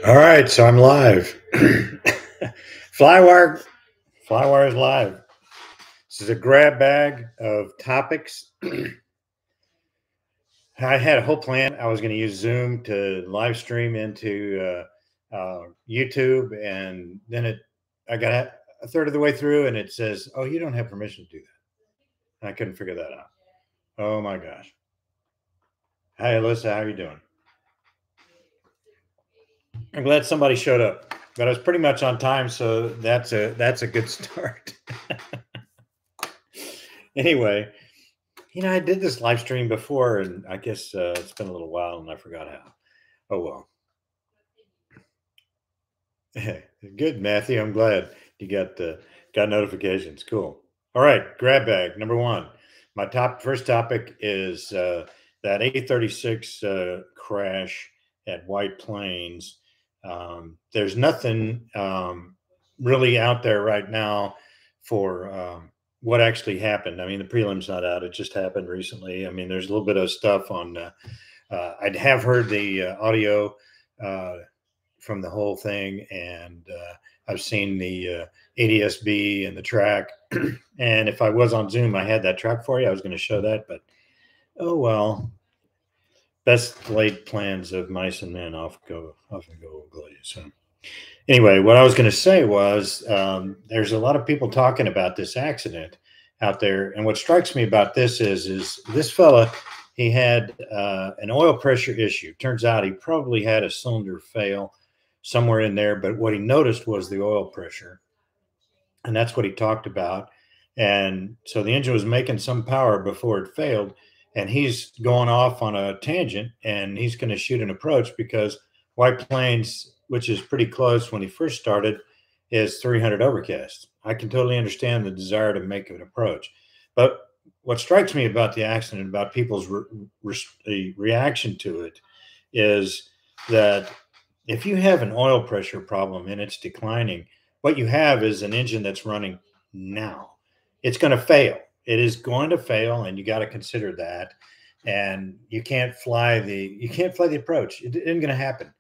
All right, so I'm live. FlyWire, FlyWire is live. This is a grab bag of topics. I had a whole plan. I was going to use Zoom to live stream into YouTube, and then I got a third of the way through, and it says, "Oh, you don't have permission to do that." And I couldn't figure that out. Oh my gosh! Hi, Alyssa, how are you doing? I'm glad somebody showed up, but I was pretty much on time, so that's a good start. Anyway, I did this live stream before, and I guess it's been a little while, and I forgot how. Oh well. Good, Matthew. I'm glad you got notifications. Cool. All right, grab bag number one. My first topic is that A36 crash at White Plains. There's nothing really out there right now for what actually happened. I mean, the prelim's not out; it just happened recently. I mean, there's a little bit of stuff on. I have heard the audio from the whole thing, and I've seen the ADSB and the track. And if I was on Zoom, I had that track for you. I was going to show that, but oh well. Best laid plans of mice and men often go glazed. So anyway, what I was going to say was there's a lot of people talking about this accident out there, and what strikes me about this is this fella, he had an oil pressure issue. Turns out he probably had a cylinder fail somewhere in there, but what he noticed was the oil pressure, and that's what he talked about. And so the engine was making some power before it failed, and he's going off on a tangent, and he's going to shoot an approach because White Plains, which is pretty close when he first started, is 300 overcast. I can totally understand the desire to make an approach, but what strikes me about the accident, about people's reaction to it, is that if you have an oil pressure problem and it's declining, what you have is an engine that's running now. It's going to fail. It is going to fail, and you got to consider that. And you can't fly the approach. It isn't going to happen.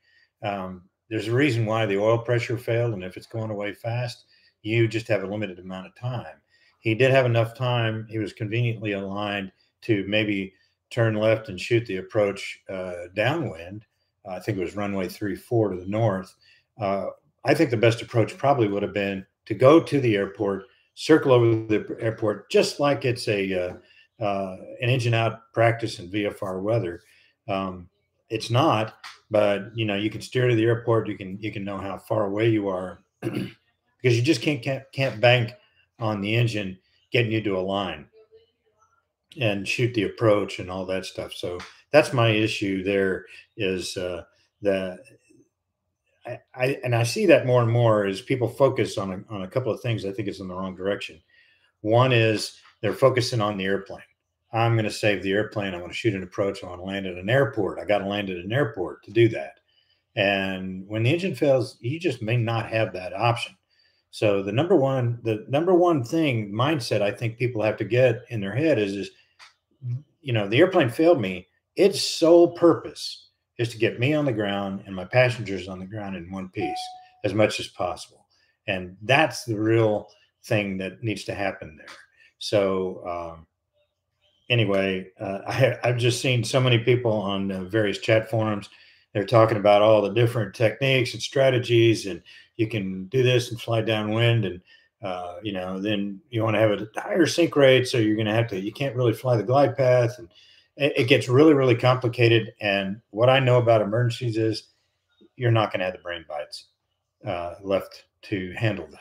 There's a reason why the oil pressure failed, and if it's going away fast, you just have a limited amount of time. He did have enough time. He was conveniently aligned to maybe turn left and shoot the approach downwind. I think it was runway 34 to the north. I think the best approach probably would have been to go to the airport, circle over the airport, just like it's an engine out practice in VFR weather. It's not, but you can steer to the airport. You can know how far away you are because you just can't bank on the engine getting you to a line and shoot the approach and all that stuff. So that's my issue there, is that I see that more and more as people focus on a couple of things. I think it's in the wrong direction. One is they're focusing on the airplane. I'm going to save the airplane. I want to shoot an approach. I want to land at an airport. I got to land at an airport to do that. And when the engine fails, you just may not have that option. So the number one thing mindset I think people have to get in their head is the airplane failed me. Its sole purpose is to get me on the ground and my passengers on the ground in one piece as much as possible. And that's the real thing that needs to happen there. So anyway, I've just seen so many people on various chat forums. They're talking about all the different techniques and strategies, and you can do this and fly downwind, and then you want to have a higher sink rate, so you're going to you can't really fly the glide path, and it gets really, really complicated. And what I know about emergencies is you're not going to have the brain bites left to handle that.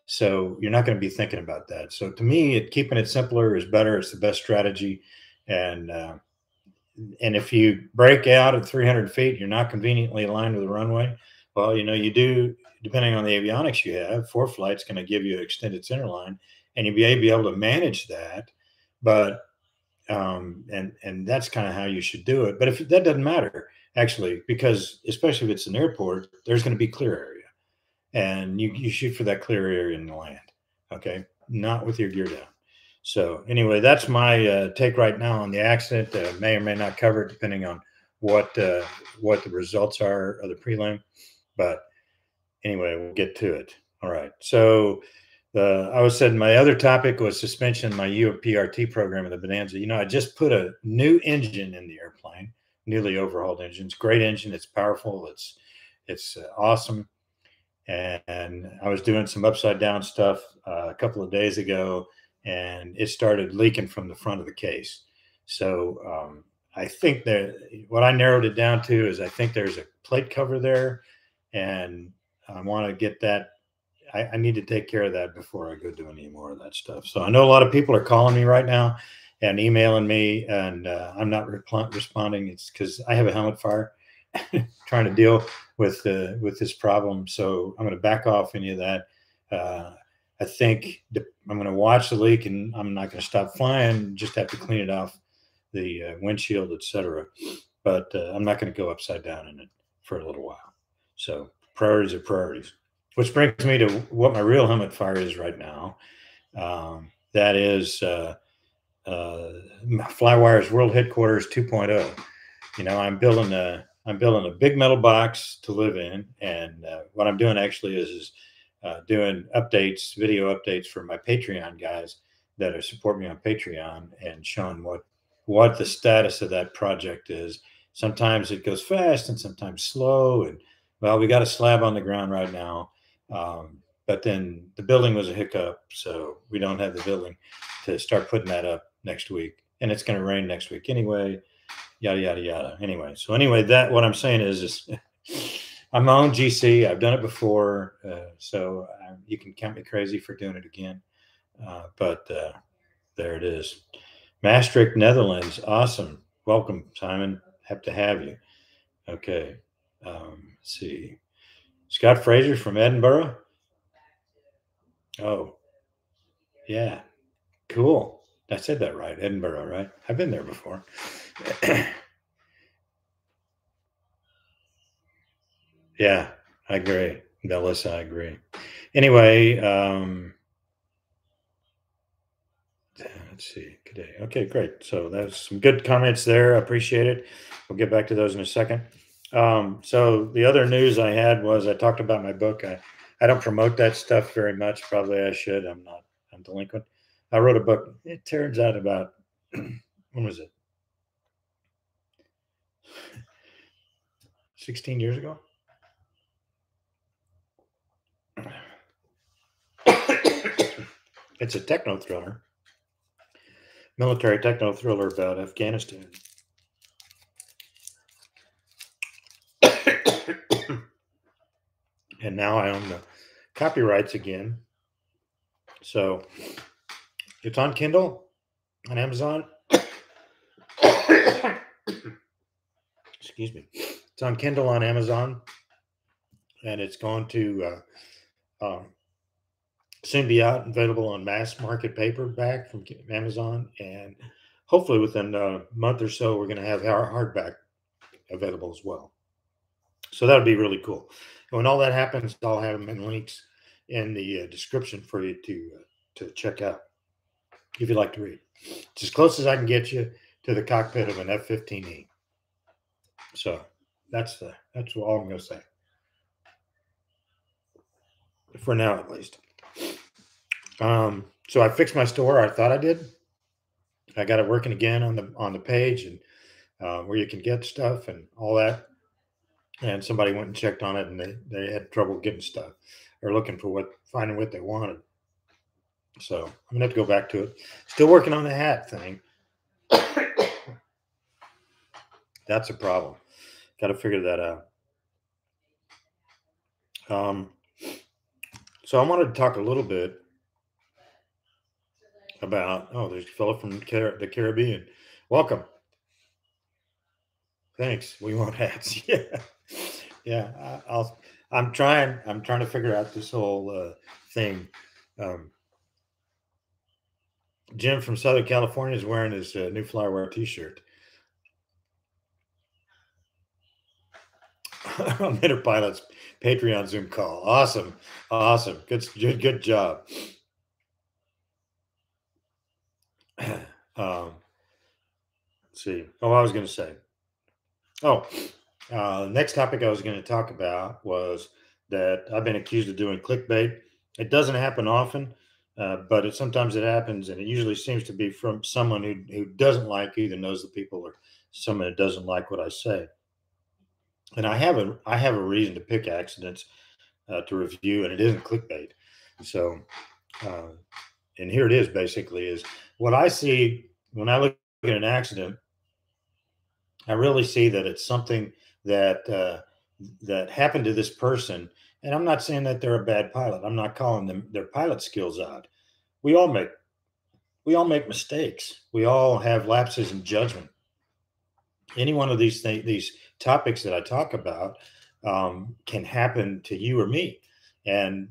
So you're not going to be thinking about that. So to me, keeping it simpler is better. It's the best strategy. And if you break out at 300 feet, you're not conveniently aligned with the runway. Well, you do, depending on the avionics you have, ForeFlight's going to give you an extended centerline, and you'll be able to manage that. But and that's kind of how you should do it. But if that doesn't matter, actually, because especially if it's an airport, there's going to be clear area, and you shoot for that clear area in the land. Okay, not with your gear down. So anyway, that's my take right now on the accident. May or may not cover it depending on what uh, what the results are of the prelim. But anyway, we'll get to it. All right. So I was said my other topic was suspension my UPRT program of the Bonanza. I just put a new engine in the airplane, newly overhauled engine. It's a great engine. It's powerful. It's awesome. And I was doing some upside down stuff a couple of days ago, and it started leaking from the front of the case. So I think that what I narrowed it down to is I think there's a plate cover there, and I want to get that. I need to take care of that before I go do any more of that stuff. So I know a lot of people are calling me right now and emailing me, and I'm not responding. It's because I have a helmet fire trying to deal with this problem. So I'm going to back off any of that. I think I'm going to watch the leak, and I'm not going to stop flying. Just have to clean it off the windshield, etc. But I'm not going to go upside down in it for a little while. So priorities are priorities. Which brings me to what my real helmet fire is right now. That is FlyWire's World Headquarters 2.0. I'm building a big metal box to live in, and what I'm doing actually is doing updates, video updates for my Patreon guys that are support me on Patreon, and showing what the status of that project is. Sometimes it goes fast and sometimes slow, and well, we got a slab on the ground right now. But then the building was a hiccup, so we don't have the building to start putting that up next week, and it's going to rain next week anyway. Yada yada yada. Anyway, that what I'm saying is I'm my own GC. I've done it before, so you can count me crazy for doing it again. But there it is. Maastricht, Netherlands. Awesome. Welcome, Simon. Happy to have you. Okay. Let's see. Scott Fraser from Edinburgh. Oh, yeah. Cool. I said that right. Edinburgh, right? I've been there before. Yeah, I agree. Melissa, I agree. Anyway, let's see. Okay, great. So that's some good comments there. I appreciate it. We'll get back to those in a second. So the other news I had was I talked about my book. I don't promote that stuff very much. Probably I should. I'm delinquent. I wrote a book. It turns out about when was it? 16 years ago. It's a techno thriller, military techno thriller about Afghanistan. And now I own the copyrights again. So it's on Kindle, on Amazon. Excuse me. It's on Kindle on Amazon, and it's going to soon be out, available on mass market paperback from Amazon, and hopefully within a month or so, we're going to have hardback available as well. So that would be really cool. And when all that happens, I'll have them in links in the description for you to check out if you'd like to read. It's as close as I can get you to the cockpit of an F-15E. So that's all I'm going to say for now, at least. So I fixed my store. I thought I did. I got it working again on the page, and where you can get stuff and all that. And somebody went and checked on it, and they had trouble getting stuff or looking for finding what they wanted. So I'm gonna have to go back to it. Still working on the hat thing. That's a problem. Got to figure that out. So I wanted to talk a little bit about. Oh, there's a fellow from the Caribbean. Welcome. Thanks. We want hats. Yeah, yeah. I'm trying. I'm trying to figure out this whole thing. Jim from Southern California is wearing his new FlyWire T-shirt. Mitter Pilots Patreon Zoom call. Awesome. Good job. Let's see. Oh, I was going to say. Oh, next topic I was going to talk about was that I've been accused of doing clickbait. It doesn't happen often, but sometimes it happens, and it usually seems to be from someone who doesn't like, either knows the people, or someone that doesn't like what I say. And I have a reason to pick accidents to review, and it isn't clickbait. So, uh, and here it is. Basically, is what I see when I look at an accident. I really see that it's something that that happened to this person. And I'm not saying that they're a bad pilot. I'm not calling them their pilot skills out. We all make we all make mistakes. We all have lapses in judgment. Any one of these topics that I talk about can happen to you or me. And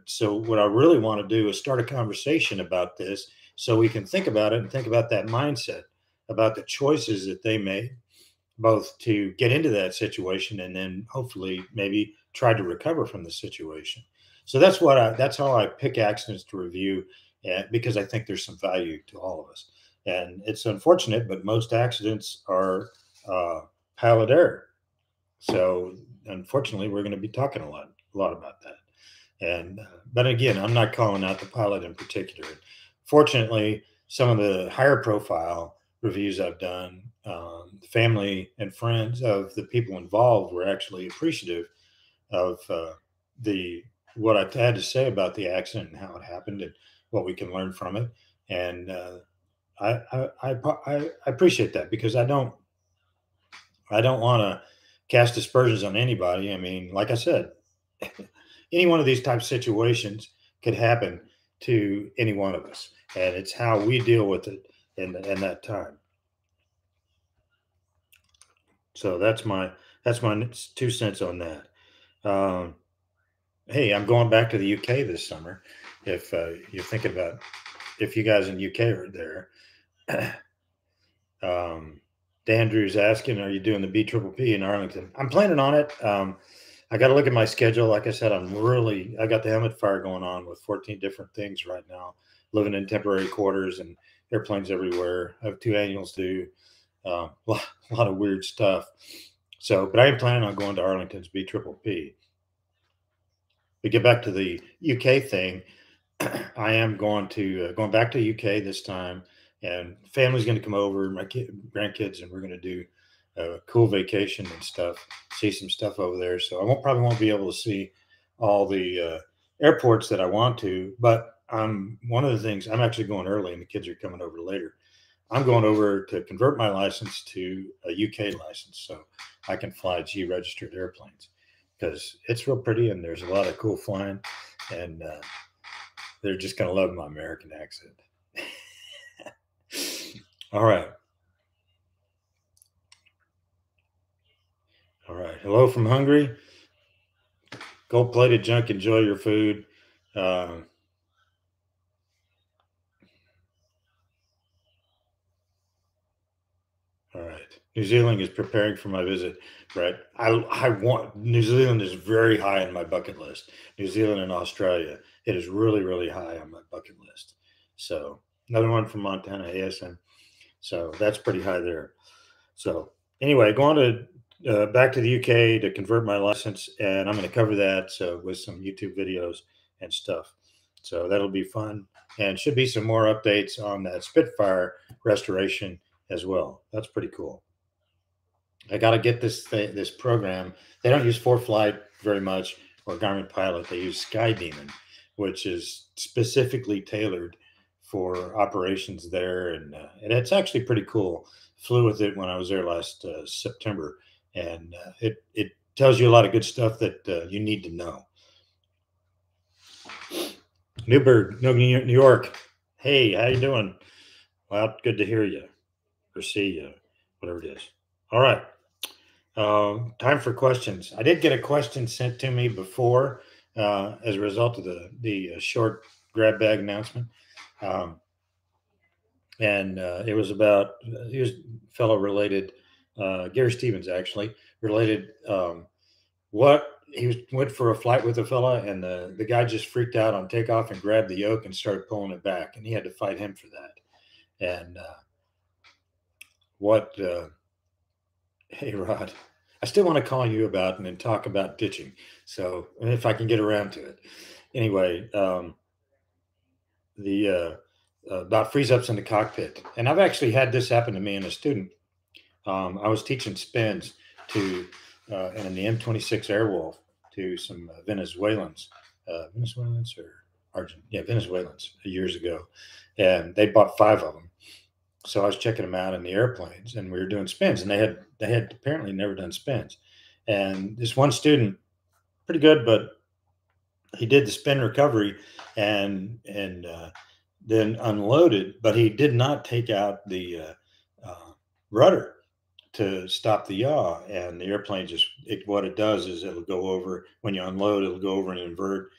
so what I really want to do is start a conversation about this so we can think about it and think about that mindset, about the choices that they made, both to get into that situation and then hopefully maybe try to recover from the situation. So that's how I pick accidents to review, because I think there's some value to all of us. And it's unfortunate, but most accidents are uh, pilot error. So unfortunately, we're going to be talking a lot about that. And but again, I'm not calling out the pilot in particular. Fortunately, some of the higher profile reviews I've done, family and friends of the people involved were actually appreciative of the what I had to say about the accident and how it happened and what we can learn from it. And I appreciate that, because I don't want to cast aspersions on anybody. I mean, like I said, any one of these type of situations could happen to any one of us, and it's how we deal with it in that time. So that's my 2 cents on that. Um, hey, I'm going back to the UK this summer. If you're thinking about, if you guys in UK are there, um, Dan Drew's asking, "Are you doing the B Triple P in Arlington?" I'm planning on it. I got to look at my schedule. Like I said, I got the helmet fire going on with 14 different things right now, living in temporary quarters and airplanes everywhere. I have 2 annuals due, a lot of weird stuff. So, but I am planning on going to Arlington's B Triple P. To get back to the UK thing, I am going back to UK this time, and family's going to come over, my grandkids, and we're going to do a cool vacation and stuff. See some stuff over there. So I probably won't be able to see all the airports that I want to, but one of the things, I'm actually going early, and the kids are coming over later. I'm going over to convert my license to a UK license so I can fly G registered airplanes, because it's real pretty and there's a lot of cool flying, and they're just going to love my American accent. All right. All right. Hello from Hungary. Gold plated junk. Enjoy your food. Uh, all right. New Zealand is preparing for my visit. Right. I want New Zealand is very high on my bucket list. New Zealand and Australia. It is really, really high on my bucket list. So another one from Montana, ASM. So that's pretty high there. So anyway, going to back to the UK to convert my license, and I'm going to cover that with some YouTube videos and stuff. So that'll be fun, and should be some more updates on that Spitfire restoration as well. That's pretty cool. I got to get this program. They don't use ForeFlight very much, or Garmin Pilot. They use SkyDemon, which is specifically tailored for operations there, and it's actually pretty cool. Flew with it when I was there last September, and it tells you a lot of good stuff that you need to know. Newburgh, New York. Hey, how you doing? Well, good to hear you or see you, whatever it is. All right. Time for questions. I did get a question sent to me before, as a result of the short grab bag announcement, um, and it was about he was fellow related, Gary Stevens actually related. What went for a flight with a fella, and the guy just freaked out on takeoff and grabbed the yoke and started pulling it back, and he had to fight him for that. And what Hey, Rod. I still want to call you about and talk about ditching. So if I can get around to it. Anyway, the about freeze ups in the cockpit. And I've actually had this happen to me and a student. I was teaching spins to in the M26 Airwolf to some Venezuelans or Venezuelans years ago, and they bought 5 of them. So I was checking them out in the airplanes, and we were doing spins, and they had apparently never done spins. And this one student, pretty good, but he did the spin recovery and then unloaded, but he did not take out the rudder to stop the yaw, and the airplane what it does is it'll go over when you unload, it'll go over and invert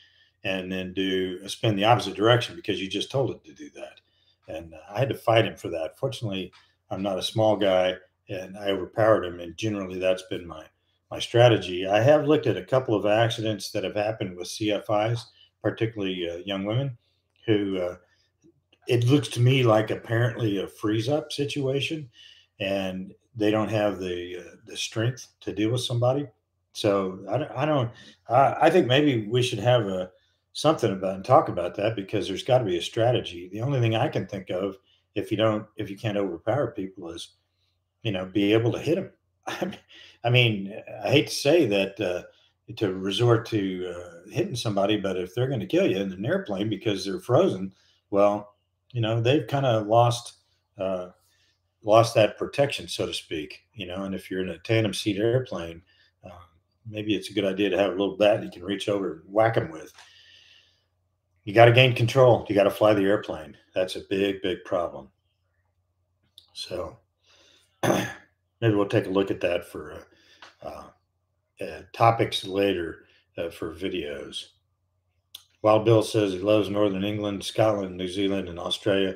and then do a spin the opposite direction because you just told it to do that. And I had to fight him for that. Fortunately, I'm not a small guy, and I overpowered him. And generally, that's been my strategy. I have looked at a couple of accidents that have happened with CFIs, particularly young women, who it looks to me like apparently a freeze up situation, and they don't have the strength to deal with somebody. So I think maybe we should have a something about and talk about that because there's got to be a strategy. The only thing I can think of if you can't overpower people is be able to hit them. I mean, I hate to say that to resort to hitting somebody, but if they're going to kill you in an airplane because they're frozen, well, they've kind of uh, lost that protection, so to speak. And if you're in a tandem seat airplane, uh, maybe it's a good idea to have a little bat you can reach over and whack them with. You got to gain control. You got to fly the airplane. That's a big, big problem. So maybe we'll take a look at that for topics later for videos. Wild Bill says he loves Northern England, Scotland, New Zealand, and Australia.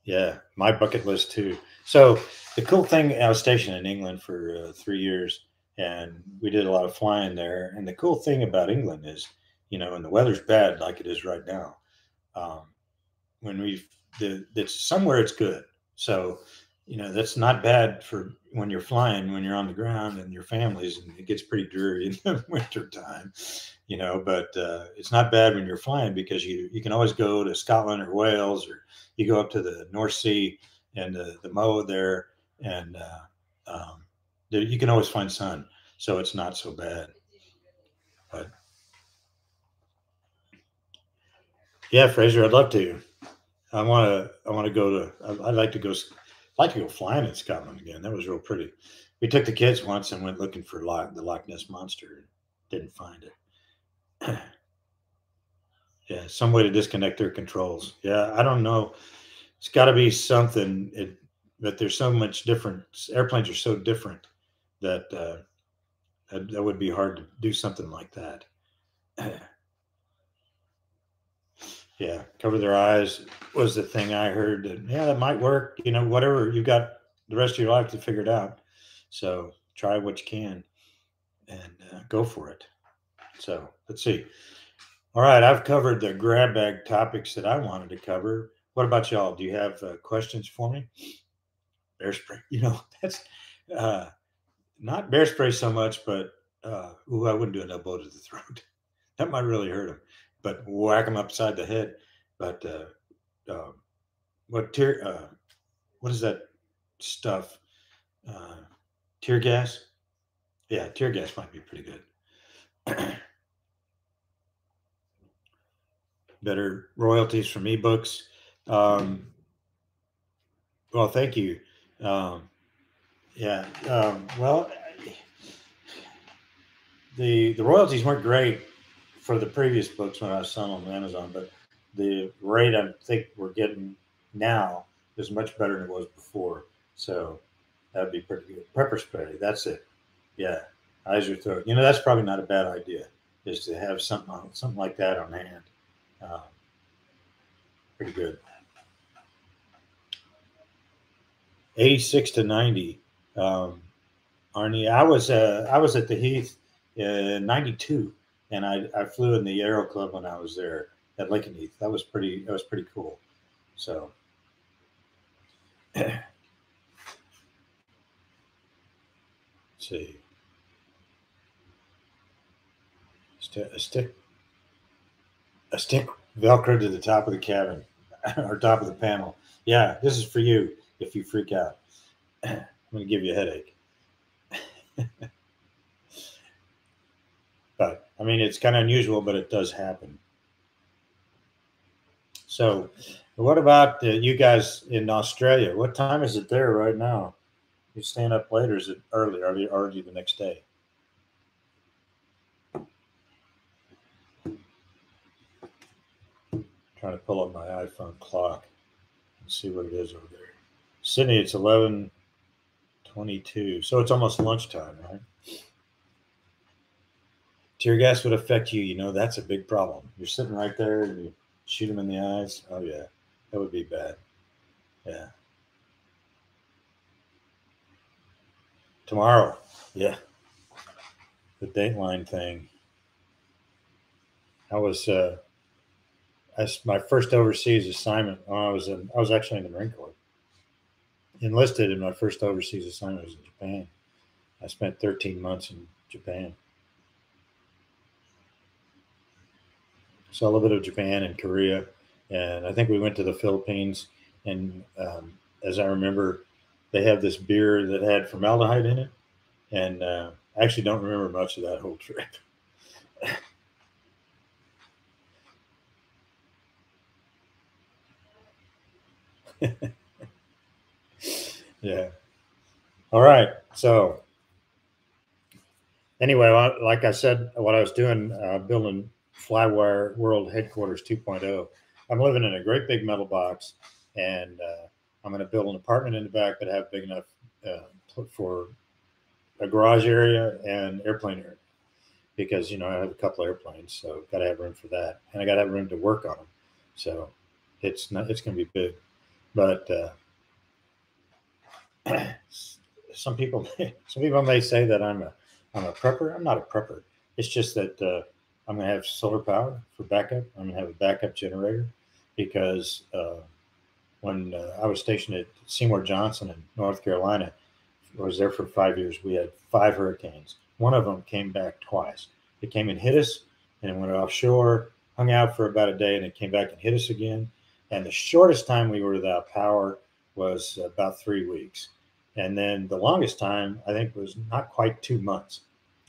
Yeah, my bucket list too. So the cool thing, I was stationed in England for 3 years, and we did a lot of flying there. And the cool thing about England is, when the weather's bad like it is right now, um, when it's somewhere it's good. So, that's not bad for when you're flying, when you're on the ground and your families, and it gets pretty dreary in the winter time, but it's not bad when you're flying because you can always go to Scotland or Wales, or you go up to the North Sea and the Moa there, and you can always find sun. So it's not so bad. But yeah, Fraser, I'd love to. I want to go to. I'd like to go. Like to go flying in Scotland again. That was real pretty. We took the kids once and went looking for the Loch Ness monster and didn't find it. Yeah, some way to disconnect their controls. Yeah, I don't know. It's got to be something. But there's so much different. Airplanes are so different that that would be hard to do something like that. Yeah, cover their eyes was the thing I heard. Yeah, that might work. Whatever, you got the rest of your life to figure it out. So try what you can and go for it. So let's see. All right, I've covered the grab bag topics that I wanted to cover. What about y'all? Do you have questions for me? Bear spray. That's uh, not bear spray so much, but I wouldn't do an elbow to the throat. That might really hurt them. But whack them upside the head. But uh, what tear? What is that stuff? Uh, Tear gas? Yeah, tear gas might be pretty good. Better royalties from ebooks. Um, well, thank you. Um, yeah. Well, the royalties weren't great for the previous books when I was selling on Amazon, but the rate I think we're getting now is much better than it was before. So that'd be pretty good. Pepper spray. That's it. Yeah. Eyes or throat. That's probably not a bad idea. Is to have something like that on hand. Uh, Pretty good. 86 to 90. Arnie, I was at the Heath in '92, and I flew in the Aero Club when I was there at Lincoln Heath. That was pretty cool. So Let's see. A stick Velcro to the top of the cabin or top of the panel. Yeah, this is for you if you freak out. I'm going to give you a headache. But I mean, it's kind of unusual, but it does happen. So, what about you guys in Australia? What time is it there right now? You staying up late, or is it early? Are you already the next day? Trying to pull up my iPhone clock and see what it is over there. Sydney, it's 11:22, so it's almost lunchtime, right? Tear gas would affect you. You know, that's a big problem. You're sitting right there and you shoot them in the eyes. Oh, yeah, that would be bad. Yeah. Tomorrow. Yeah. The Dateline thing. I was, my first overseas assignment. I was actually in the Marine Corps. Enlisted, and my first overseas assignment was in Japan. I spent 13 months in Japan. Saw a little bit of Japan and Korea, and I think we went to the Philippines. And as I remember, they have this beer that had formaldehyde in it, and I actually don't remember much of that whole trip. Yeah. All right. So anyway, like I said, what I was doing, building FlyWire World Headquarters 2.0. I'm living in a great big metal box, and I'm going to build an apartment in the back that have big enough for a garage area and airplane area, because I have a couple of airplanes, so got to have room for that, and I got to have room to work on them. So it's going to be big, but some people may say that I'm a prepper. I'm not a prepper. It's just that I'm going to have solar power for backup. I'm going to have a backup generator, because when I was stationed at Seymour Johnson in North Carolina, I was there for 5 years. We had 5 hurricanes. One of them came back twice. It came and hit us, and it went offshore, hung out for about a day, and it came back and hit us again. And the shortest time we were without power was about 3 weeks. And then the longest time, I think, was not quite 2 months.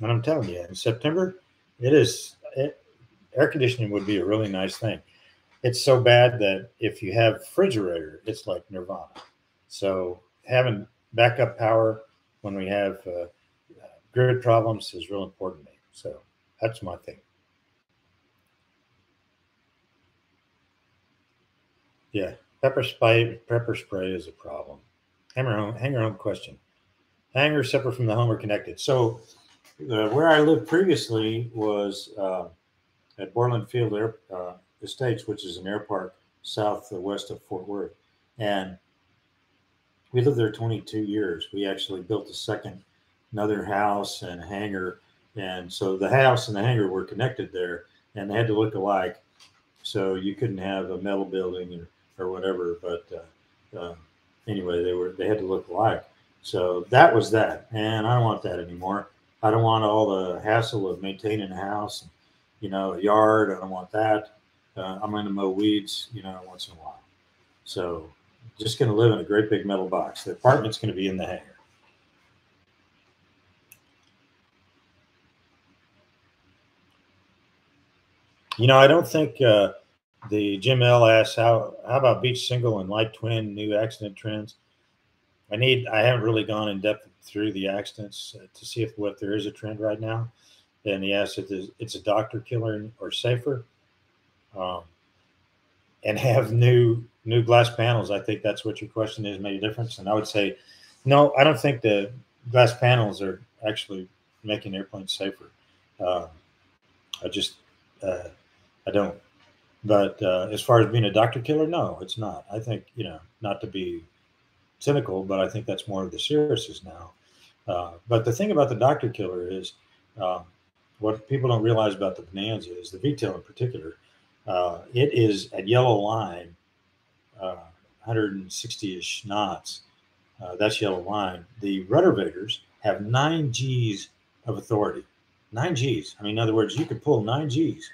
And I'm telling you, in September, air conditioning would be a really nice thing. It's so bad that if you have refrigerator, it's like nirvana. So having backup power when we have grid problems is real important to me. So that's my thing. Yeah, pepper spray is a problem. Hanger home question. Hangar separate from the home or connected. So where I lived previously was at Borland Field Estates, which is an air park southwest of Fort Worth. And we lived there 22 years. We actually built another house and hangar. And so the house and the hangar were connected there, and they had to look alike. So you couldn't have a metal building or whatever. But anyway, they had to look alike. So that was that. And I don't want that anymore. I don't want all the hassle of maintaining a house, a yard. I don't want that. I'm going to mow weeds, once in a while. So just going to live in a great big metal box. The apartment's going to be in the hangar. I don't think the Jim L asks how about beach single and light twin new accident trends. I haven't really gone in depth through the accidents to see if there is a trend right now. And he asked if it's a doctor killer or safer, and have new glass panels. I think that's what your question is, made a difference. And I would say, no, I don't think the glass panels are actually making airplanes safer. I just, I don't. But as far as being a doctor killer, no, it's not. I think, not to be cynical, but I think that's more of the seriousness now. But the thing about the doctor killer is what people don't realize about the Bonanza is the VTOL in particular. It is at yellow line, 160-ish knots. That's yellow line. The ruddervators have 9 Gs of authority. 9 Gs. I mean, in other words, you could pull 9 Gs.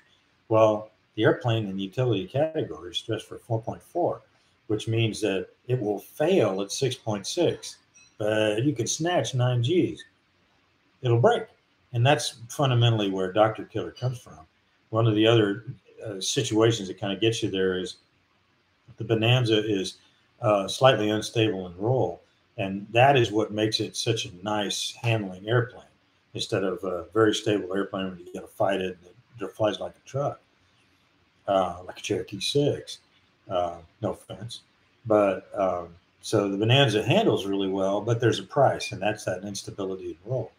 Well, the airplane in the utility category is stressed for 4.4, which means that it will fail at 6.6, but you can snatch 9 Gs. It'll break. And that's fundamentally where Dr. Killer comes from. One of the other situations that kind of gets you there is the Bonanza is slightly unstable in roll. And that is what makes it such a nice handling airplane instead of a very stable airplane where you got to fight it that flies like a truck, like a Cherokee 6. No offense. But so the Bonanza handles really well, but there's a price, and that's that instability in roll.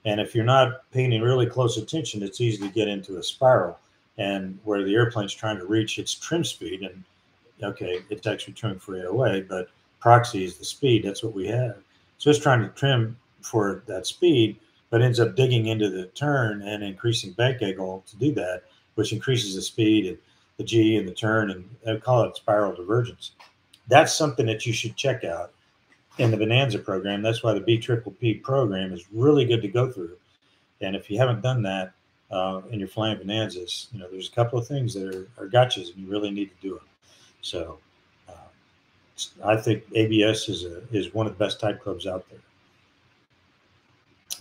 And if you're not paying really close attention, it's easy to get into a spiral and where the airplane's trying to reach its trim speed. And okay, it's actually trimmed for 808, but proxy is the speed. That's what we have. So it's trying to trim for that speed, but ends up digging into the turn and increasing bank angle to do that, which increases the speed and the G and the turn, and I call it spiral divergence. That's something that you should check out in the Bonanza program. That's why the B-Triple-P program is really good to go through. And if you haven't done that and you're flying Bonanzas, there's a couple of things that are gotchas, and you really need to do it. So I think ABS is one of the best type clubs out there.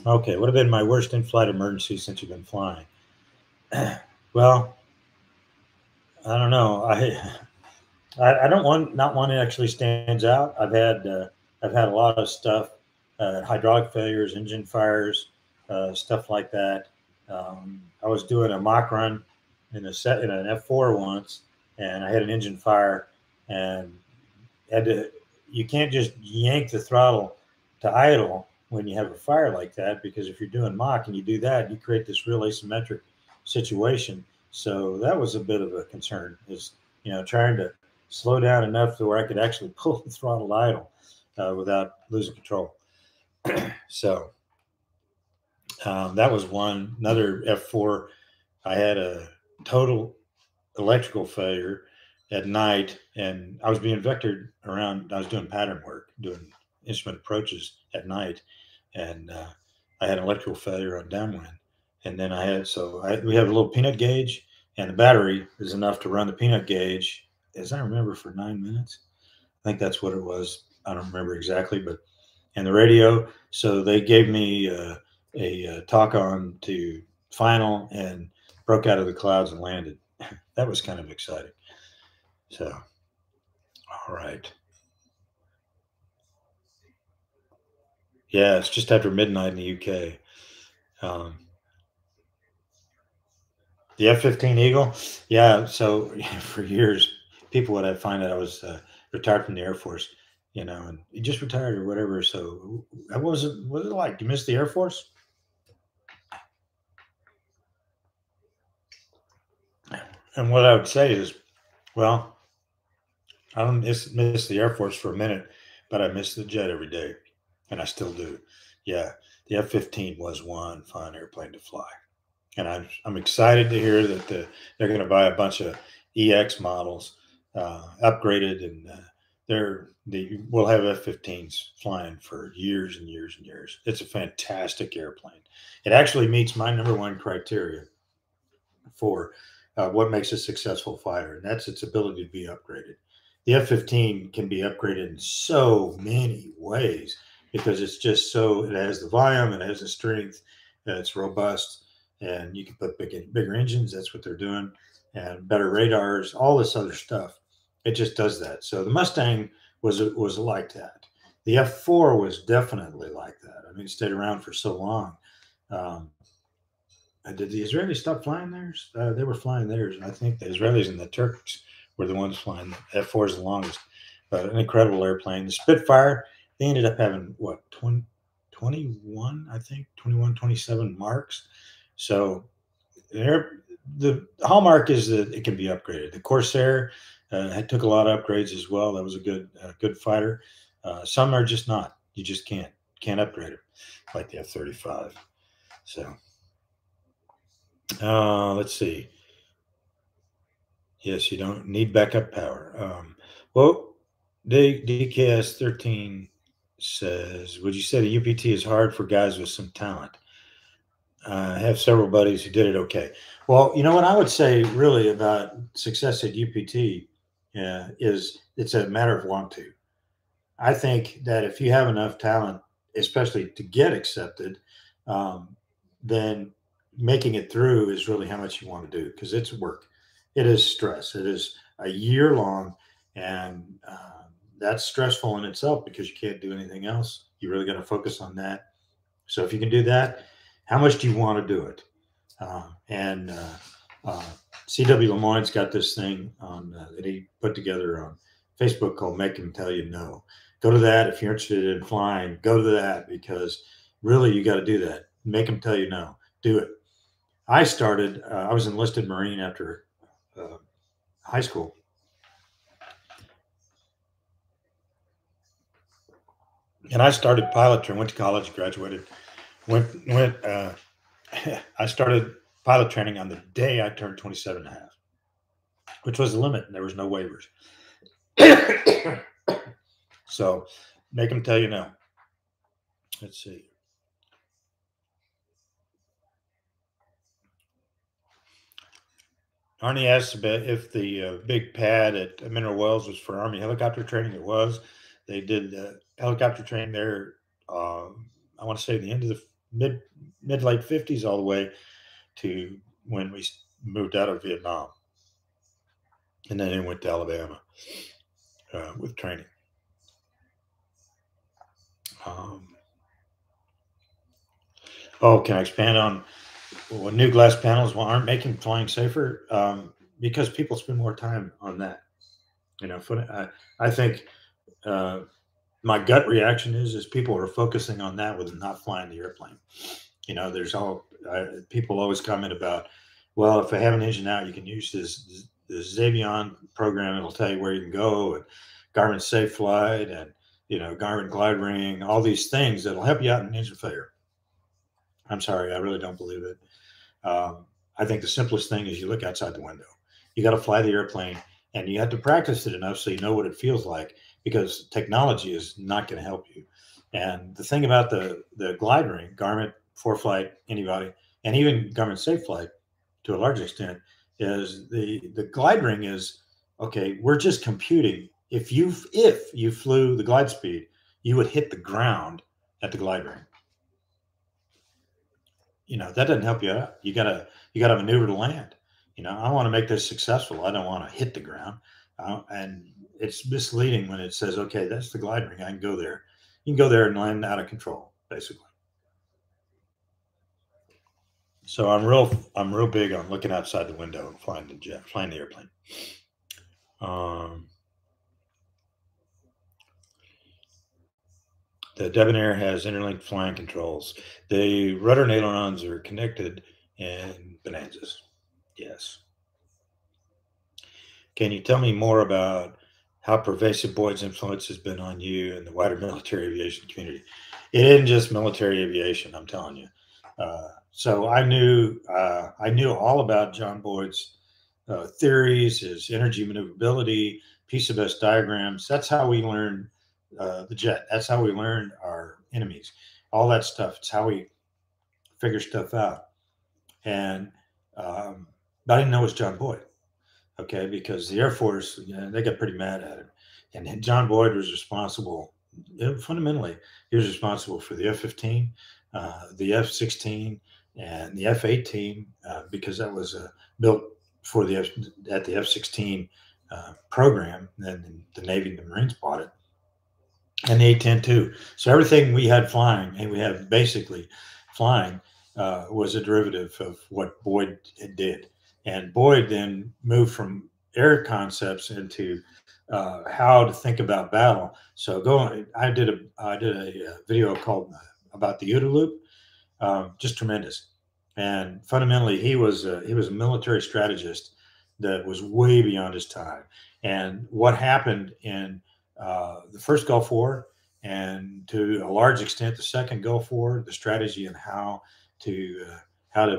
Okay, what have been my worst in-flight emergencies since you've been flying? Well, I don't know. I don't want, not one that actually stands out. I've had a lot of stuff, hydraulic failures, engine fires, stuff like that. I was doing a mock run in an F4 once, and I had an engine fire, and you can't just yank the throttle to idle when you have a fire like that, because if you're doing mock and you do that, you create this real asymmetric situation. So that was a bit of a concern, is trying to slow down enough to where I could actually pull the throttle idle without losing control. So that was one. Another F4, I had a total electrical failure at night, and I was being vectored around. I was doing pattern work, doing instrument approaches at night, and I had an electrical failure on downwind. And then we have a little peanut gauge, and the battery is enough to run the peanut gauge, as I remember, for 9 minutes. I think that's what it was. I don't remember exactly, but and the radio. So they gave me a talk on to final and broke out of the clouds and landed. That was kind of exciting. So, all right. Yeah, it's just after midnight in the UK. The F-15 Eagle. Yeah. So for years, people would find out I was retired from the Air Force, and you just retired or whatever. So what was it like? Do you miss the Air Force? And what I would say is, well, I don't miss the Air Force for a minute, but I miss the jet every day, and I still do. Yeah, the F-15 was one fun airplane to fly, and I'm excited to hear that they're going to buy a bunch of EX models, upgraded, and we'll have F-15s flying for years and years and years. It's a fantastic airplane. It actually meets my number one criteria for what makes a successful fighter, and that's its ability to be upgraded. The F-15 can be upgraded in so many ways because it's just it has the volume, it has the strength, it's robust, and you can put bigger engines. That's what they're doing, and better radars, all this other stuff. It just does that. So the Mustang was like that. The F4 was definitely like that. I mean, it stayed around for so long. Did the Israelis stop flying theirs? They were flying theirs. I think the Israelis and the Turks were the ones flying. F4 is the longest, but an incredible airplane. The Spitfire, they ended up having what, 21, I think, 21, 27 marks. So the hallmark is that it can be upgraded. The Corsair took a lot of upgrades as well. That was a good fighter. Some are just not. You just can't upgrade them like the F-35. So let's see. Yes, you don't need backup power. Well, DKS 13 says, would you say the UPT is hard for guys with some talent? I have several buddies who did it okay. Well, you know what I would say really about success at UPT is it's a matter of want to. I think that if you have enough talent, especially to get accepted, um, then making it through is really how much you want to do because it's work. It is stress. It is a year long, and that's stressful in itself because you can't do anything else. You really got to focus on that. So if you can do that, how much do you want to do it? And uh, CW Lemoyne's got this thing on that he put together on Facebook called "Make Him Tell You No." Go to that if you're interested in flying. Go to that because really you got to do that. Make them tell you no. Do it. I started. I was enlisted Marine after high school, and I started pilot training. Went to college, graduated. Went. I started pilot training on the day I turned 27 and a half, which was the limit. And there was no waivers. So make them tell you no. Let's see. Arnie asks if the big pad at Mineral Wells was for Army helicopter training. It was. They did helicopter training there. I want to say the end of the mid late 50s all the way to when we moved out of Vietnam, and then it went to Alabama with training. Can I expand on what new glass panels aren't making flying safer? Because people spend more time on that. You know, I think my gut reaction is people are focusing on that with not flying the airplane. You know, there's people always comment about, well, if I have an engine out, you can use this Xavion program. It'll tell you where you can go, and Garmin Safe Flight, and Garmin Glide Ring, all these things that'll help you out in an engine failure. I'm sorry, I really don't believe it. I think the simplest thing is you look outside the window. You got to fly the airplane, and you have to practice it enough so you know what it feels like, because technology is not going to help you. And the thing about the glide ring, Garmin, ForeFlight, anybody, and even Garmin Safe Flight to a large extent, is the glide ring is okay. We're just computing. If you flew the glide speed, you would hit the ground at the glide ring. That doesn't help you out. You gotta maneuver to land. I want to make this successful. I don't want to hit the ground. And it's misleading when it says, okay, that's the glide ring. I can go there. You can go there and land out of control, basically. So I'm real big on looking outside the window and flying the airplane. The Debonair has interlinked flying controls. The rudder and ailerons are connected in Bonanzas. Yes. Can you tell me more about how pervasive Boyd's influence has been on you and the wider military aviation community? It isn't just military aviation, I'm telling you. So I knew all about John Boyd's theories, his energy maneuverability, piece of best diagrams. That's how we learned the jet. That's how we learned our enemies. All that stuff. It's how we figure stuff out. And I didn't know it was John Boyd. Okay, because the Air Force, they got pretty mad at him. And John Boyd was responsible, fundamentally, he was responsible for the F-15, the F-16, and the F-18, because that was built for the F-16 program. And the Navy and the Marines bought it. And the A-10 too. So everything we had flying, and we had basically flying, was a derivative of what Boyd did. And Boyd then moved from air concepts into how to think about battle. So I did a video called about the OODA loop, just tremendous. And fundamentally, he was a military strategist that was way beyond his time. And what happened in the first Gulf War, and to a large extent the second Gulf War, the strategy and how to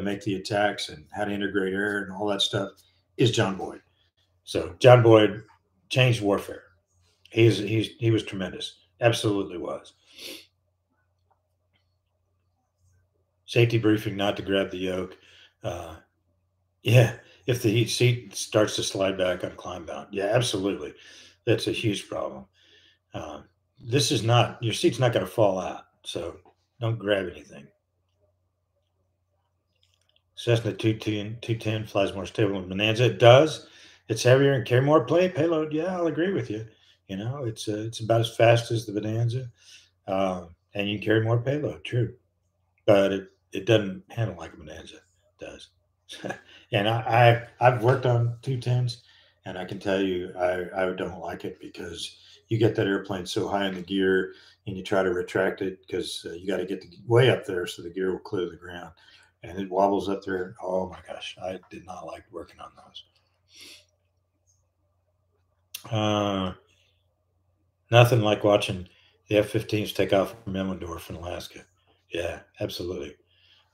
make the attacks and how to integrate air and all that stuff, is John Boyd. So John Boyd changed warfare. He was tremendous. Absolutely was. Safety briefing not to grab the yoke. Uh, yeah, if the heat seat starts to slide back on climb bound. Yeah, absolutely. That's a huge problem. Um, this is not, your seat's not going to fall out. So don't grab anything. Cessna 210 flies more stable than Bonanza. It does. It's heavier and carry more payload. Yeah, I'll agree with you. You know, it's about as fast as the Bonanza, and you can carry more payload. True, but it doesn't handle like a Bonanza does. And I've worked on 210s, and I can tell you I don't like it because you get that airplane so high in the gear, and you try to retract it because you got to get the way up there so the gear will clear the ground, and it wobbles up there. Oh my gosh, I did not like working on those. Nothing like watching the F-15s take off from Emmendorf in Alaska. Yeah, absolutely.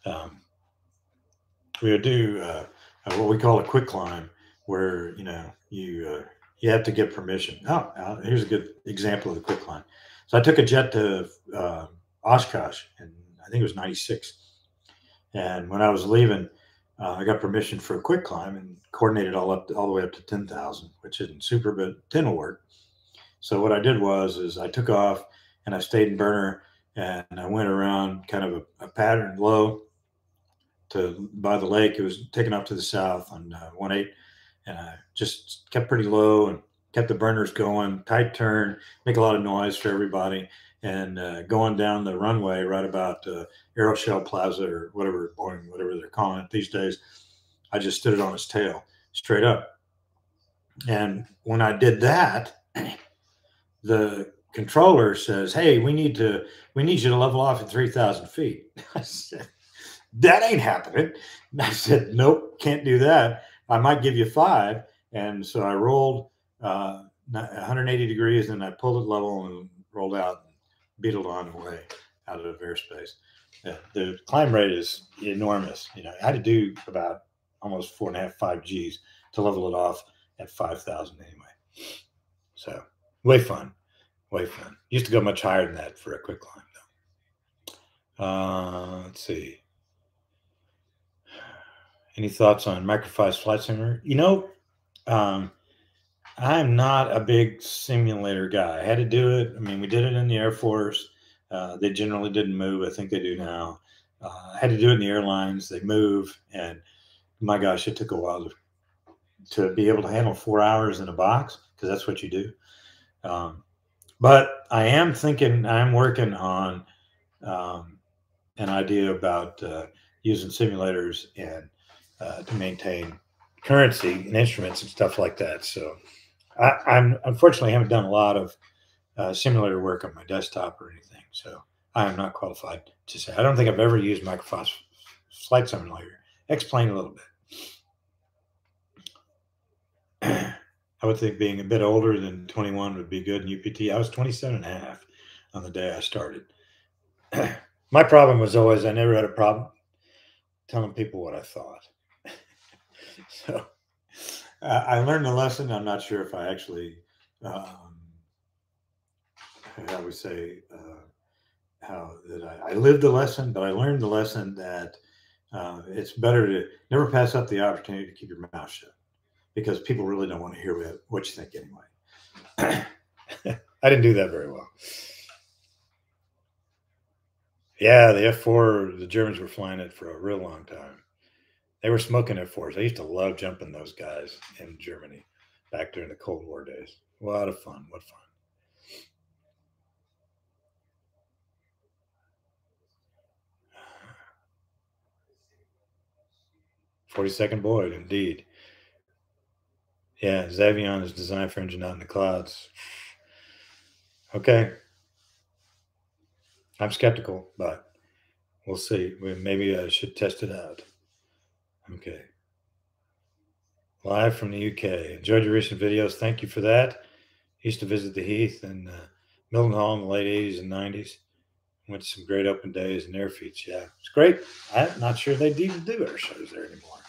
Um, we would do what we call a quick climb, where you have to get permission. Here's a good example of the quick climb. So I took a jet to Oshkosh, and I think it was '96. And when I was leaving, I got permission for a quick climb and coordinated all the way up to 10,000, which isn't super, but 10 will work. So what I did is I took off and I stayed in Burner, and I went around kind of a pattern low to by the lake. It was taken off to the south on 1-8, and I just kept pretty low and kept the burners going, tight turn, make a lot of noise for everybody, and going down the runway right about Aeroshell Plaza or whatever Boeing, whatever they're calling it these days. I just stood it on its tail straight up, and when I did that, the controller says, "Hey, we need you to level off at 3,000 feet." I said, "That ain't happening." And I said, "Nope, can't do that. I might give you 5." And so I rolled 180 degrees, and I pulled it level and rolled out and beetled on away out of airspace. The climb rate is enormous. You know, I had to do about almost 4.5, 5 Gs to level it off at 5,000 anyway. So way fun, way fun. Used to go much higher than that for a quick climb though. Let's see. Any thoughts on Microfi's flight simulator? Um, I'm not a big simulator guy. I had to do it. I mean, we did it in the Air Force. They generally didn't move. I think they do now. I had to do it in the airlines. They move, and my gosh, it took a while to be able to handle 4 hours in a box, because that's what you do. But I'm working on an idea about using simulators and to maintain currency and instruments and stuff like that. So I'm unfortunately haven't done a lot of simulator work on my desktop or anything. So I am not qualified to say. I don't think I've ever used Microsoft Flight Simulator. Explain a little bit. I would think being a bit older than 21 would be good in UPT. I was 27 and a half on the day I started. My problem was always I never had a problem telling people what I thought. So I learned the lesson. I'm not sure if I actually, how we say, how that I lived the lesson, but I learned the lesson that it's better to never pass up the opportunity to keep your mouth shut, because people really don't want to hear what you think anyway. I didn't do that very well. Yeah, the F4, the Germans were flying it for a real long time. They were smoking F4s. I used to love jumping those guys in Germany back during the Cold War days. A lot of fun. What fun. 42nd Boyd, indeed. Yeah, Xavion is designed for engine out in the clouds. Okay. I'm skeptical, but we'll see. Maybe I should test it out. Okay. Live from the UK. Enjoyed your recent videos. Thank you for that. Used to visit the Heath and Milton Hall in the late 80s and 90s. Went to some great open days and air feats. Yeah, it's great. I'm not sure they'd even do air shows there anymore.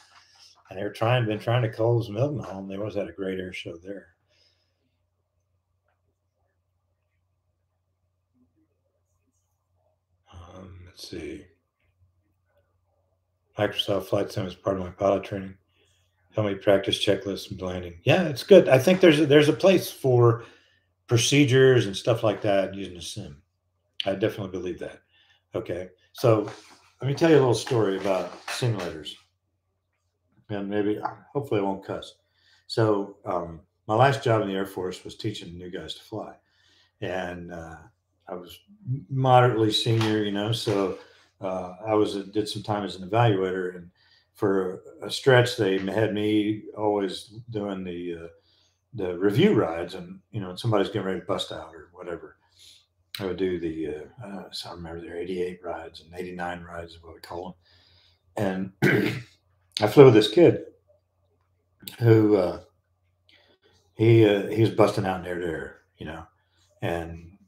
And they're been trying to close Milton Hall, and they always had a great air show there. let's see. Microsoft Flight Sim is part of my pilot training. How many practice checklists and landing? Yeah, it's good. I think there's a place for procedures and stuff like that using a sim. I definitely believe that. Okay, so let me tell you a little story about simulators, and maybe hopefully I won't cuss. So my last job in the Air Force was teaching new guys to fly, and I was moderately senior, so I did some time as an evaluator, and for a stretch they had me always doing the review rides, and somebody's getting ready to bust out or whatever. I would do so I remember there 88 rides and 89 rides is what we call them. And I flew with this kid who he was busting out in air to air, and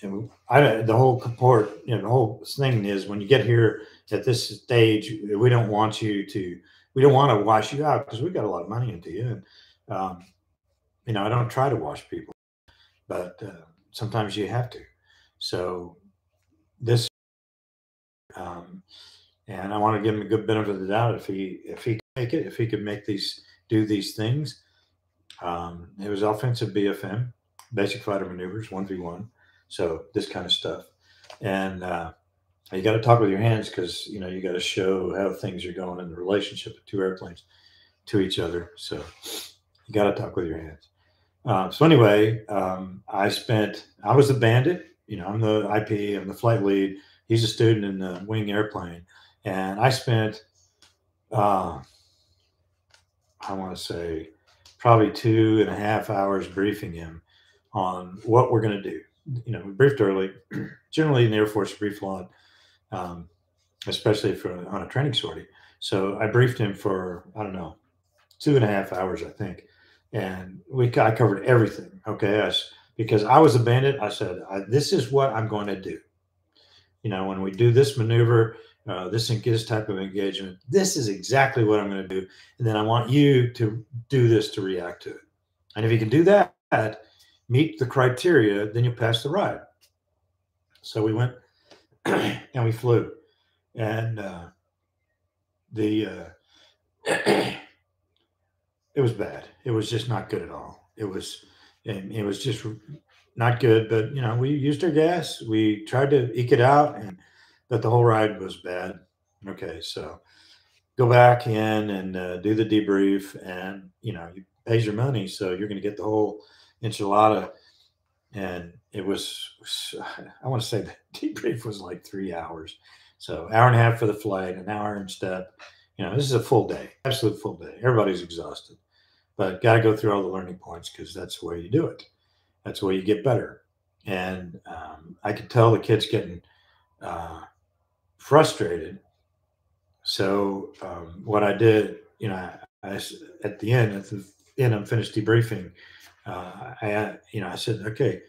the whole comport, the whole thing is when you get here at this stage, we don't want to wash you out because we got a lot of money into you. And, I don't try to wash people, but sometimes you have to. So this, and I want to give him a good benefit of the doubt if he could make it, if he could do these things. It was offensive BFM, basic fighter maneuvers, 1v1. So this kind of stuff. And you got to talk with your hands because, you got to show how things are going in the relationship of two airplanes to each other. So you got to talk with your hands. So anyway, I was the bandit, I'm the IP, I'm the flight lead. He's a student in the wing airplane. And I spent, I want to say probably 2.5 hours briefing him on what we're going to do. We briefed early. Generally in the Air Force, brief a lot, especially on a training sortie. So I briefed him for, I don't know, 2.5 hours, I think. And I covered everything. Okay. Because I was a bandit, I said, this is what I'm going to do. When we do this maneuver, this type of engagement, this is exactly what I'm going to do. And then I want you to do this to react to it. And if you can do that, meet the criteria, then you pass the ride. So we went and we flew. And it was bad. It was just not good at all. It was just not good. But we used our gas. We tried to eke it out, but the whole ride was bad. Okay, so go back in and do the debrief, and you pays your money, so you're going to get the whole enchilada. And it was, I want to say the debrief was like 3 hours. So 1.5 for the flight, an hour and step. This is a full day, absolute full day. Everybody's exhausted, but got to go through all the learning points because that's the way you do it. That's the way you get better. And I could tell the kids getting frustrated. So what I did, I at the end, I'm finished debriefing. I said, okay,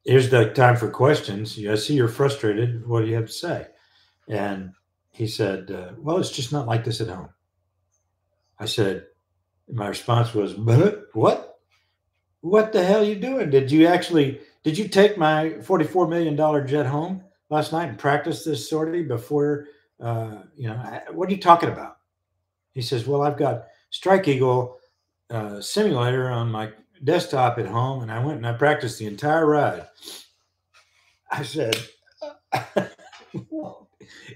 here's the time for questions. I see you're frustrated. What do you have to say? And he said, well, it's just not like this at home. I said, my response was, what? What the hell are you doing? Did you take my $44 million jet home last night and practice this sortie before, what are you talking about? He says, well, I've got Strike Eagle simulator on my desktop at home, and I went and I practiced the entire ride. I said,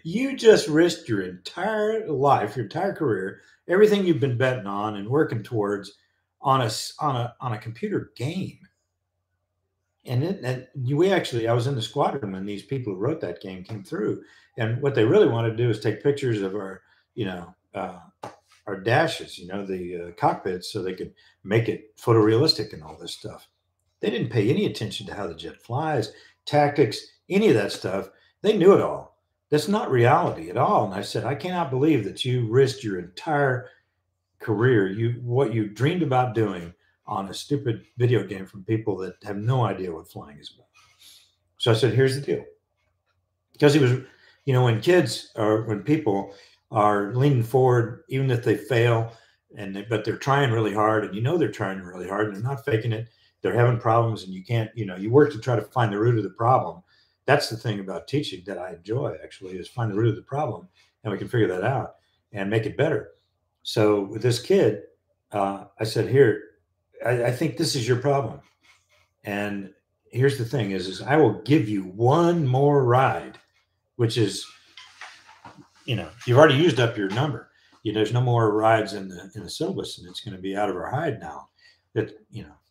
you just risked your entire life, your entire career, everything you've been betting on and working towards on a computer game. And I was in the squadron when these people who wrote that game came through, and what they really wanted to do is take pictures of our dashes, the cockpits, so they could make it photorealistic and all this stuff. They didn't pay any attention to how the jet flies, tactics, any of that stuff. They knew it all. That's not reality at all. And I said, I cannot believe that you risked your entire career, what you dreamed about doing, on a stupid video game from people that have no idea what flying is about. So I said, here's the deal. Because he was, when people are leaning forward, even if they fail, but they're trying really hard, and they're trying really hard, and they're not faking it. They're having problems, and you can't, you work to try to find the root of the problem. that's the thing about teaching that I enjoy, actually, is find the root of the problem, and we can figure that out and make it better. So with this kid, I said, here, I think this is your problem. And here's the thing is I will give you one more ride, which is, you've already used up your number. There's no more rides in the syllabus, and it's going to be out of our hide now. That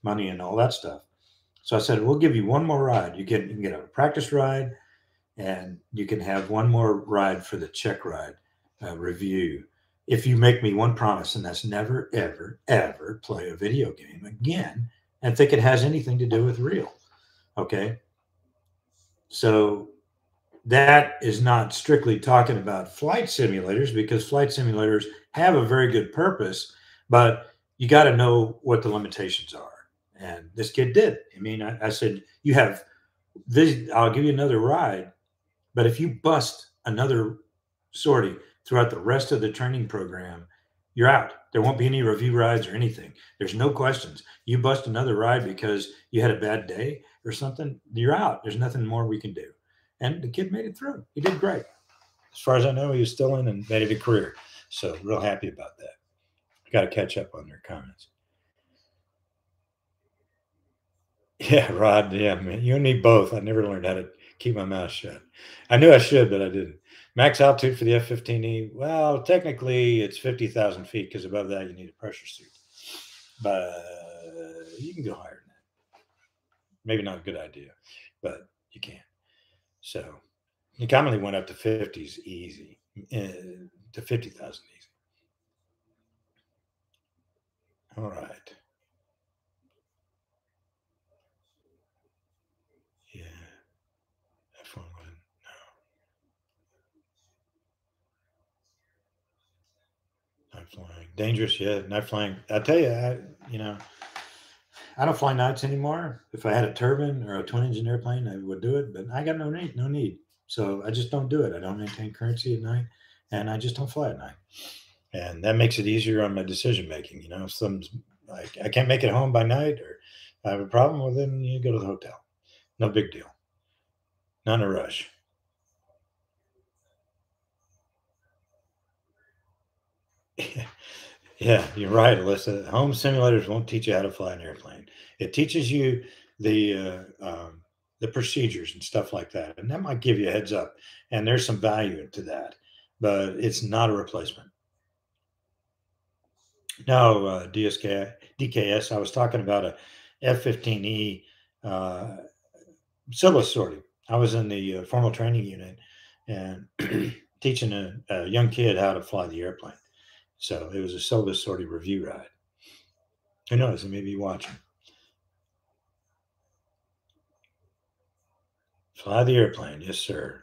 money and all that stuff. So I said, we'll give you one more ride. You can get a practice ride, and you can have one more ride for the check ride review. If you make me one promise, and that's never, ever, ever play a video game again and think it has anything to do with real. Okay. So that is not strictly talking about flight simulators, because flight simulators have a very good purpose, but you got to know what the limitations are. And this kid did. I mean, I said, you have this, I'll give you another ride, but if you bust another sortie throughout the rest of the training program, you're out. There won't be any review rides or anything. There's no questions. You bust another ride because you had a bad day or something, you're out. There's nothing more we can do. And the kid made it through. He did great. As far as I know, he was still in and made it a career. So real happy about that. Got to catch up on their comments. Yeah, Rod. Yeah, man. You need both. I never learned how to keep my mouth shut. I knew I should, but I didn't. Max altitude for the F-15E. Well, technically, it's 50,000 feet, because above that, you need a pressure suit. But you can go higher than that. Maybe not a good idea, but you can. So you commonly went up to 50s easy, to 50,000 easy. All right. Yeah. F1 win. No. Night flying. Dangerous, yeah. Night flying. I tell you, I don't fly nights anymore. If I had a turbine or a twin engine airplane, I would do it, but I got no need. So I just don't do it. I don't maintain currency at night, and I just don't fly at night. And that makes it easier on my decision making. If something's like I can't make it home by night, or I have a problem, well, then you go to the hotel. No big deal. Not in a rush. Yeah, you're right, Alyssa. Home simulators won't teach you how to fly an airplane. It teaches you the procedures and stuff like that, and that might give you a heads up. And there's some value to that, but it's not a replacement. No, DKS. I was talking about a F-15E syllabus sorting. I was in the formal training unit and teaching a young kid how to fly the airplane. So it was a syllabus sorting review ride. Who knows? He may be watching. Fly the airplane, yes, sir.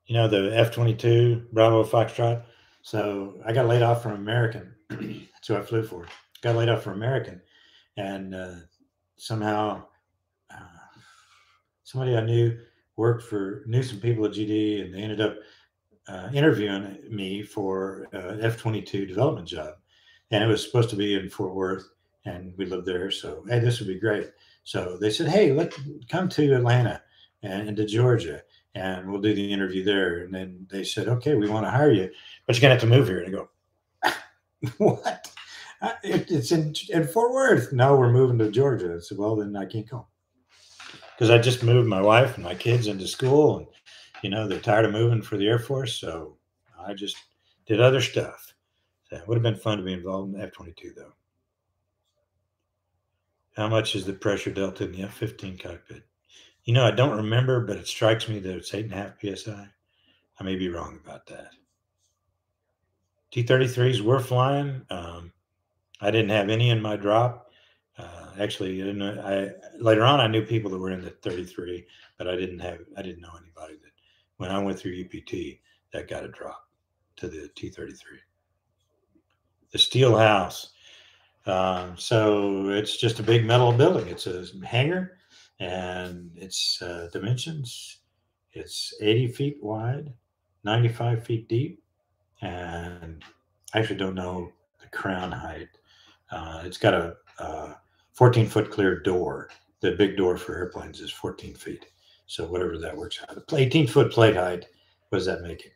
The F-22 Bravo Foxtrot. So I got laid off from American. That's who I flew for. Got laid off from American, and somehow somebody I knew some people at GD, and they ended up interviewing me for F-22 development job, and it was supposed to be in Fort Worth, and we lived there. So hey, this would be great. So they said, hey, let's come to Atlanta and to Georgia, and we'll do the interview there. And then they said, okay, we want to hire you, but you're gonna have to move here. And I go, what? It's in Fort Worth. No, we're moving to Georgia. I said, well, then I can't go, because I just moved my wife and my kids into school, and they're tired of moving for the Air Force, so I just did other stuff. So it would have been fun to be involved in the F-22, though. How much is the pressure delta in the F-15 cockpit? I don't remember, but it strikes me that it's 8.5 psi. I may be wrong about that. T-33s were flying. I didn't have any in my drop. Actually, later on I knew people that were in the 33, but I didn't know anybody that when I went through UPT that got a drop to the T-33. The steel house. So it's just a big metal building. It's a hangar, and its dimensions. It's 80 feet wide, 95 feet deep, and I actually don't know the crown height. It's got a 14-foot clear door. The big door for airplanes is 14 feet. So whatever that works out. 18-foot plate height. What does that make it?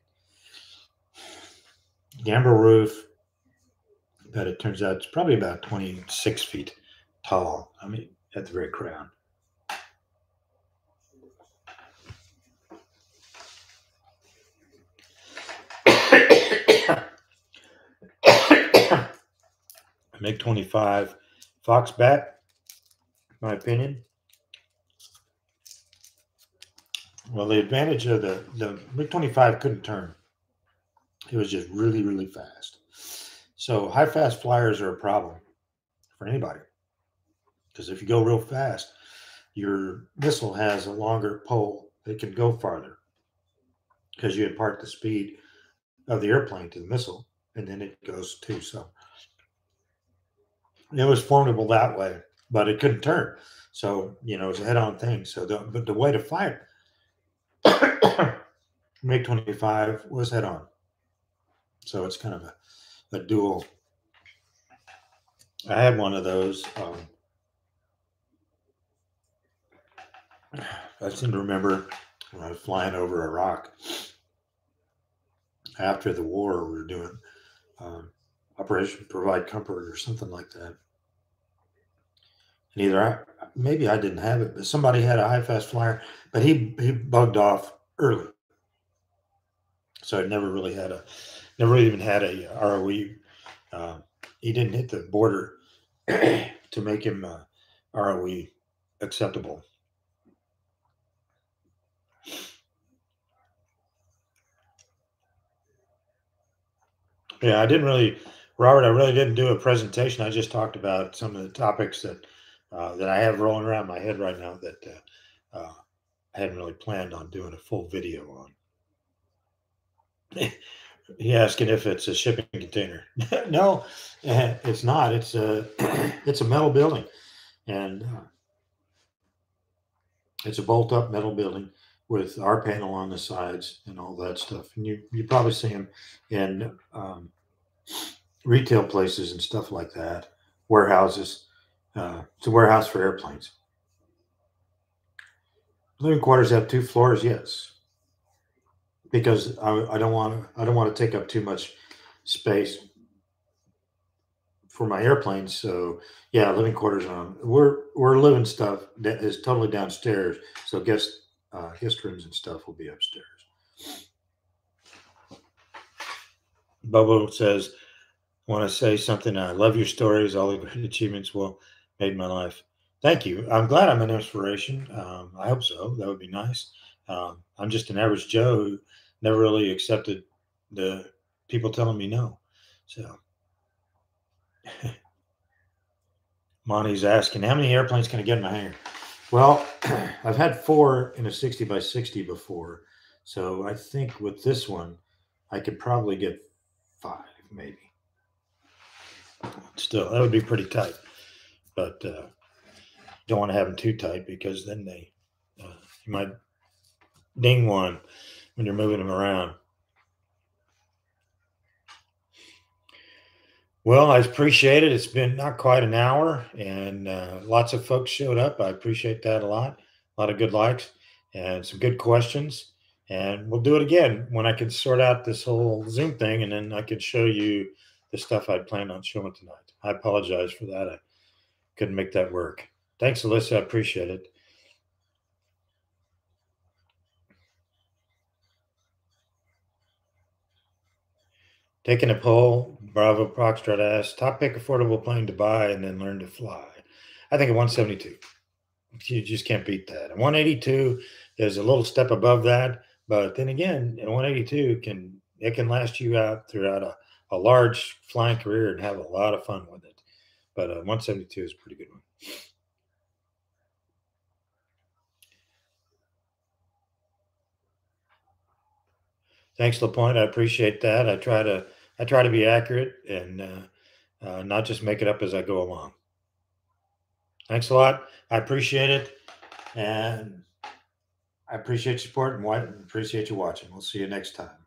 Gambrel roof, but it turns out it's probably about 26 feet tall. I mean, at the very crown. MiG-25 Fox bat, in my opinion. Well, the advantage of the MiG-25 couldn't turn. It was just really, really fast. So high fast flyers are a problem for anybody. Because if you go real fast, your missile has a longer pole. It can go farther because you impart the speed of the airplane to the missile, and then it goes too. So it was formidable that way, but it couldn't turn. So, it was a head-on thing. So but the way to fight MiG-25 was head-on. So it's kind of a dual. I had one of those. I seem to remember when I was flying over Iraq after the war, we were doing Operation Provide Comfort or something like that. And maybe I didn't have it, but somebody had a high fast flyer, but he bugged off early. So I never even had a ROE. He didn't hit the border to make him ROE acceptable. Yeah, Robert, I really didn't do a presentation. I just talked about some of the topics that I have rolling around my head right now that I hadn't really planned on doing a full video on. He asking if it's a shipping container. No, it's not. It's a metal building, and it's a bolt-up metal building with our panel on the sides and all that stuff. And you probably see them in retail places and stuff like that, warehouses. It's a warehouse for airplanes. Living quarters have 2 floors, yes, because I don't want to take up too much space for my airplanes. So yeah, living quarters on. We're living stuff that is totally downstairs. So guest rooms and stuff will be upstairs. Bobo says, want to say something. I love your stories. All the great achievements will made my life. Thank you. I'm glad I'm an inspiration. I hope so. That would be nice. I'm just an average Joe who never really accepted the people telling me no. So Monty's asking, how many airplanes can I get in my hangar? Well, I've had 4 in a 60 by 60 before. So I think with this one, I could probably get 5, maybe. Still, that would be pretty tight. But don't want to have them too tight because then you might ding one when you're moving them around. Well, I appreciate it. It's been not quite an hour, and lots of folks showed up. I appreciate that a lot. A lot of good likes and some good questions. And we'll do it again when I can sort out this whole Zoom thing, and then I could show you the stuff I planned on showing tonight. I apologize for that. I couldn't make that work. Thanks, Alyssa. I appreciate it. Taking a poll, Bravo Proxtrot asks, top pick affordable plane to buy and then learn to fly. I think a 172. You just can't beat that. A 182 is a little step above that, but then again, a 182 can last you out throughout a large flying career and have a lot of fun with it. But a 172 is a pretty good one. Thanks, LaPointe. I appreciate that. I try to be accurate and not just make it up as I go along. Thanks a lot. I appreciate it, and I appreciate your support and appreciate you watching. We'll see you next time.